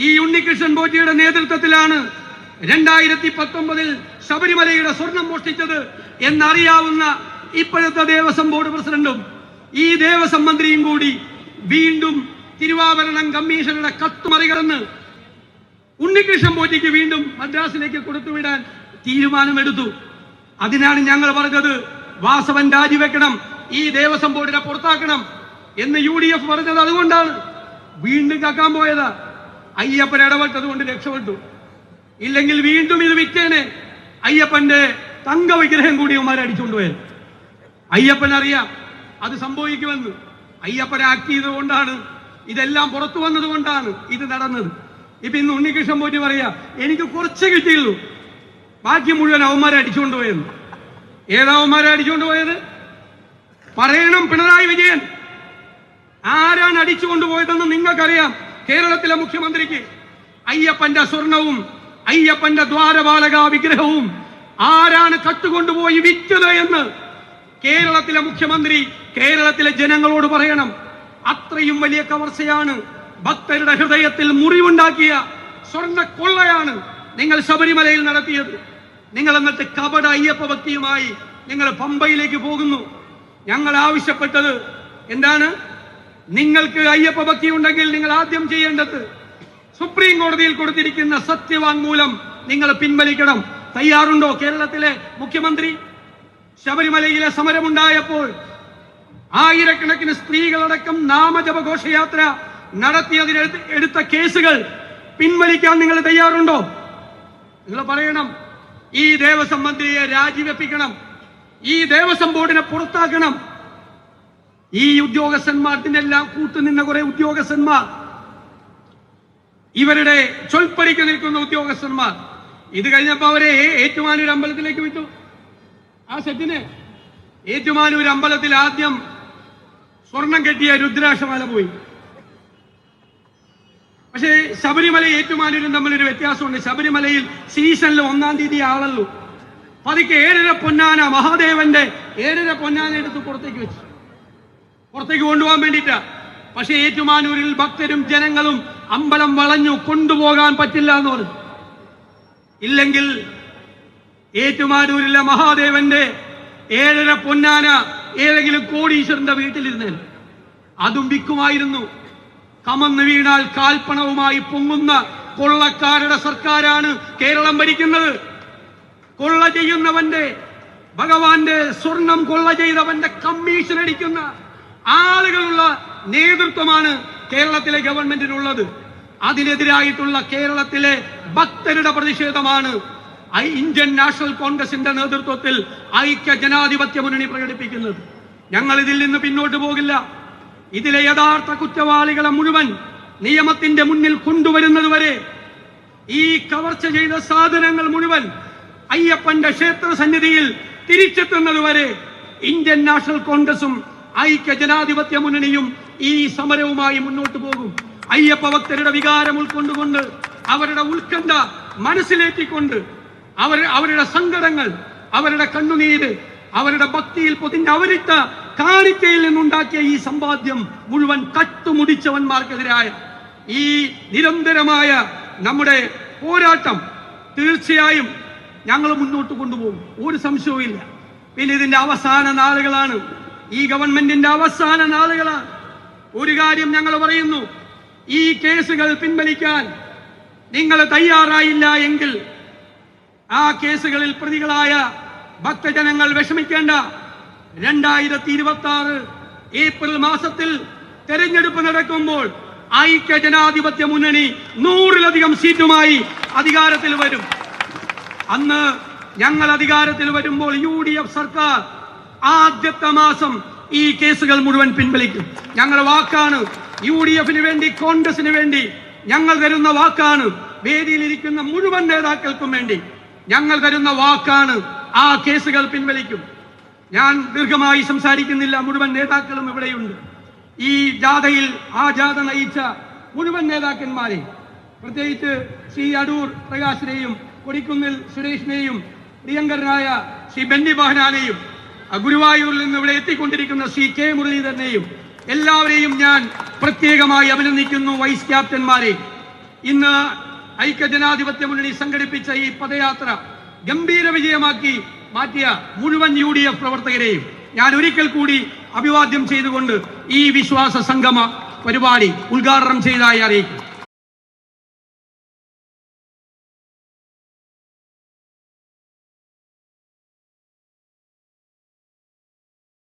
ഈ ഉണ്ണികൃഷ്ണൻ പോറ്റിയുടെ നേതൃത്വത്തിലാണ് 2019 ശബരിമലയുടെ സ്വർണം മോഷ്ടിച്ചത് എന്നറിയാവുന്ന ഇപ്പോഴത്തെ ദേവസ്വം ബോർഡ് പ്രസിഡന്റും ഈ ദേവസ്വം മന്ത്രിയും കൂടി വീണ്ടും തിരുവാഭരണം കമ്മീഷനുടെ കത്ത് മറികടന്ന് ഉണ്ണികൃഷ്ണൻ പോറ്റിക്ക് വീണ്ടും മദ്രാസിലേക്ക് കൊടുത്തുവിടാൻ തീരുമാനമെടുത്തു. അതിനാണ് ഞങ്ങൾ പറഞ്ഞത് വാസവൻ രാജിവെക്കണം, ഈ ദേവസ്വം ബോർഡിനെ പുറത്താക്കണം എന്ന് UDF പറഞ്ഞത്. അതുകൊണ്ടാണ് വീണ്ടും കക്കാൻ പോയത്. അയ്യപ്പൻ ഇടപെട്ടത് കൊണ്ട് രക്ഷപ്പെട്ടു. ഇല്ലെങ്കിൽ വീണ്ടും ഇത് വിറ്റേനെ. അയ്യപ്പന്റെ തങ്ക വിഗ്രഹം കൂടി ഉമാരെ അടിച്ചുകൊണ്ടുപോയത്. അയ്യപ്പൻ അറിയാം അത് സംഭവിക്കുമെന്ന്. അയ്യപ്പൻ ആക്ട് ചെയ്തുകൊണ്ടാണ്, ഇതെല്ലാം പുറത്തു വന്നത് കൊണ്ടാണ് ഇത് നടന്നത്. ഇപ്പൊ ഇന്ന് ഉണ്ണികൃഷ്ണൻ പോറ്റി പറയാ എനിക്ക് കുറച്ച് കിട്ടിയുള്ളൂ, ബാക്കി മുഴുവൻ അവന്മാരെ അടിച്ചുകൊണ്ടുപോയെന്ന്. ഏതാവന്മാരെ അടിച്ചുകൊണ്ടുപോയത്? പറയണം പിണറായി വിജയൻ. ആരാണ് അടിച്ചുകൊണ്ടുപോയതെന്ന് നിങ്ങൾക്കറിയാം. കേരളത്തിലെ മുഖ്യമന്ത്രിക്ക് അയ്യപ്പന്റെ സ്വർണവും അയ്യപ്പന്റെ ദ്വാരപാലക വിഗ്രഹവും ആരാണ് കട്ടുകൊണ്ടുപോയി വിറ്റത് എന്ന് കേരളത്തിലെ മുഖ്യമന്ത്രി കേരളത്തിലെ ജനങ്ങളോട് പറയണം. അത്രയും വലിയ കവർച്ചയാണ്, ഭക്തരുടെ ഹൃദയത്തിൽ മുറിവുണ്ടാക്കിയ സ്വർണ്ണ കൊള്ളയാണ് നിങ്ങൾ ശബരിമലയിൽ നടത്തിയത്. നിങ്ങൾ എന്നിട്ട് കപട അയ്യപ്പ ഭക്തിയുമായി നിങ്ങൾ പമ്പയിലേക്ക് പോകുന്നു. ഞങ്ങൾ ആവശ്യപ്പെട്ടത് എന്താണ്? നിങ്ങൾക്ക് അയ്യപ്പ ഭക്തി ഉണ്ടെങ്കിൽ നിങ്ങൾ ആദ്യം ചെയ്യേണ്ടത് സുപ്രീം കോടതിയിൽ കൊടുത്തിരിക്കുന്ന സത്യവാങ്മൂലം നിങ്ങൾ പിൻവലിക്കണം. തയ്യാറുണ്ടോ കേരളത്തിലെ മുഖ്യമന്ത്രി? ശബരിമലയിലെ സമരമുണ്ടായപ്പോൾ ആയിരക്കണക്കിന് സ്ത്രീകളടക്കം നാമജപ ഘോഷയാത്ര നടത്തിയതിന് എടുത്ത കേസുകൾ പിൻവലിക്കാൻ നിങ്ങൾ തയ്യാറുണ്ടോ? നിങ്ങൾ പറയണം ഈ ദേവസ്വം മന്ത്രിയെ രാജിവെപ്പിക്കണം, ഈ ദേവസ്വം ബോർഡിനെ പുറത്താക്കണം. ഈ ഉദ്യോഗസ്ഥന്മാർ, ഇതിനെല്ലാം കൂട്ടുനിന്ന കുറെ ഉദ്യോഗസ്ഥന്മാർ, ഇവരുടെ ചൊൽപ്പടിക്ക് നിൽക്കുന്ന ഉദ്യോഗസ്ഥന്മാർ, ഇത് കഴിഞ്ഞപ്പോ അവരെ ഏറ്റുമാനൂർ അമ്പലത്തിലേക്ക് വിട്ടു. ആ സെറ്റിന് ഏറ്റുമാനൂർ അമ്പലത്തിൽ ആദ്യം സ്വർണം കെട്ടിയ രുദ്രാക്ഷമാല പോയി. പക്ഷേ ശബരിമല ഏറ്റുമാനൂരും തമ്മിലൊരു വ്യത്യാസമുണ്ട്. ശബരിമലയിൽ സീസണിൽ 1-ാം തീയതി ആളല്ലോ. പതുക്കെ 7.5 പൊന്നാന, മഹാദേവന്റെ 7.5 പൊന്നാന എടുത്ത് പുറത്തേക്ക് വെച്ചു, പുറത്തേക്ക് കൊണ്ടുപോകാൻ വേണ്ടിയിട്ടാ. പക്ഷെ ഏറ്റുമാനൂരിൽ ഭക്തരും ജനങ്ങളും അമ്പലം വളഞ്ഞു, കൊണ്ടുപോകാൻ പറ്റില്ല എന്ന് പറഞ്ഞു. ഇല്ലെങ്കിൽ ഏറ്റുമാനൂരിലെ മഹാദേവന്റെ 7.5 പൊന്നാന ഏതെങ്കിലും കോടീശ്വരന്റെ വീട്ടിലിരുന്നേൽ അതും വിൽക്കുമായിരുന്നു. കമന്ന് വീണാൽ കാൽപ്പണവുമായി പൊങ്ങുന്ന കൊള്ളക്കാരുടെ സർക്കാരാണ് കേരളം ഭരിക്കുന്നത്. കൊള്ള ചെയ്യുന്നവന്റെ, ഭഗവാന്റെ സ്വർണം കൊള്ള ചെയ്തവന്റെ കമ്മീഷൻ അടിക്കുന്ന ആളുകളുള്ള നേതൃത്വമാണ് കേരളത്തിലെ ഗവൺമെന്റിനുള്ളത്. അതിനെതിരായിട്ടുള്ള കേരളത്തിലെ ഭക്തരുടെ പ്രതിഷേധമാണ് ഇന്ത്യൻ നാഷണൽ കോൺഗ്രസിന്റെ നേതൃത്വത്തിൽ ഐക്യ ജനാധിപത്യ മുന്നണി പ്രകടിപ്പിക്കുന്നത്. ഞങ്ങൾ ഇതിൽ നിന്ന് പിന്നോട്ട് പോകില്ല. ഇതിലെ യഥാർത്ഥ കുറ്റവാളികളെ മുഴുവൻ നിയമത്തിന്റെ മുന്നിൽ കൊണ്ടുവരുന്നതുവരെ, ഈ കവർച്ച ചെയ്ത സാധനങ്ങൾ മുഴുവൻ അയ്യപ്പന്റെ ക്ഷേത്ര സന്നിധിയിൽ തിരിച്ചെത്തുന്നതുവരെ ഇന്ത്യൻ നാഷണൽ കോൺഗ്രസും ഐക്യ ജനാധിപത്യ മുന്നണിയും ഈ സമരവുമായി മുന്നോട്ട് പോകും. അയ്യപ്പ ഭക്തരുടെ വികാരം ഉൾക്കൊണ്ടുകൊണ്ട്, അവരുടെ ഉത്കണ്ഠ മനസ്സിലേറ്റിക്കൊണ്ട്, അവരുടെ സങ്കടങ്ങൾ, അവരുടെ കണ്ണുനീര്, അവരുടെ ഭക്തിയിൽ പൊതിഞ്ഞ് അവരിട്ട കാണിക്കയിൽ നിന്നുണ്ടാക്കിയ ഈ സമ്പാദ്യം മുഴുവൻ കട്ടുമുടിച്ചവന്മാർക്കെതിരായ ഈ നിരന്തരമായ നമ്മുടെ പോരാട്ടം തീർച്ചയായും ഞങ്ങൾ മുന്നോട്ട് കൊണ്ടുപോകും, ഒരു സംശയവുമില്ല. പിന്നെ ഇതിന്റെ അവസാന നാളുകളാണ്, ഈ ഗവൺമെന്റിന്റെ അവസാന നാളുകളാണ്. ഒരു കാര്യം ഞങ്ങൾ പറയുന്നു, ഈ കേസുകൾ പിൻവലിക്കാൻ നിങ്ങൾ തയ്യാറായില്ല എങ്കിൽ ആ കേസുകളിൽ പ്രതികളായ ഭക്തജനങ്ങൾ വിഷമിക്കേണ്ട. 2026 ഏപ്രിൽ മാസത്തിൽ തെരഞ്ഞെടുപ്പ് നടക്കുമ്പോൾ ഐക്യ ജനാധിപത്യ മുന്നണി 100-ലധികം സീറ്റുമായി അധികാരത്തിൽ വരും. അന്ന് ഞങ്ങൾ അധികാരത്തിൽ വരുമ്പോൾ UDF സർക്കാർ ആദ്യത്തെ മാസം ഈ കേസുകൾ മുഴുവൻ പിൻവലിക്കും. ഞങ്ങൾ വാക്കാണ്, UDFന് വേണ്ടി, കോൺഗ്രസിന് വേണ്ടി ഞങ്ങൾ തരുന്ന വാക്കാണ്. വേദിയിലിരിക്കുന്ന മുഴുവൻ നേതാക്കൾക്കും വേണ്ടി ഞങ്ങൾ തരുന്ന വാക്കാണ്, ആ കേസുകൾ പിൻവലിക്കും. ഞാൻ ദീർഘമായി സംസാരിക്കുന്നില്ല, മുഴുവൻ നേതാക്കളും ഇവിടെയുണ്ട്. ഈ ജാഥയിൽ ആ ജാഥ നയിച്ച മുഴുവൻ നേതാക്കന്മാരെ, പ്രത്യേകിച്ച് ശ്രീ അടൂർ പ്രകാശിനെയും കൊടിക്കുന്നിൽ സുരേഷിനെയും പ്രിയങ്കരനായ ശ്രീ ബെന്നി ബഹനാനെയും ഗുരുവായൂരിൽ നിന്ന് ഇവിടെ എത്തിക്കൊണ്ടിരിക്കുന്ന ശ്രീ കെ മുരളീധരനെയും എല്ലാവരെയും ഞാൻ പ്രത്യേകമായി അഭിനന്ദിക്കുന്നു. വൈസ് ക്യാപ്റ്റന്മാരെ, ഇന്ന് ഐക്യജനാധിപത്യ മുന്നണി സംഘടിപ്പിച്ച ഈ പദയാത്ര ഗംഭീര വിജയമാക്കി മാറ്റിയ മുഴുവൻ UDF പ്രവർത്തകരെയും ഞാൻ ഒരിക്കൽ കൂടി അഭിവാദ്യം ചെയ്തുകൊണ്ട് ഈ വിശ്വാസ സംഗമ പരിപാടി ഉദ്ഘാടനം ചെയ്തതായി അറിയിക്കും.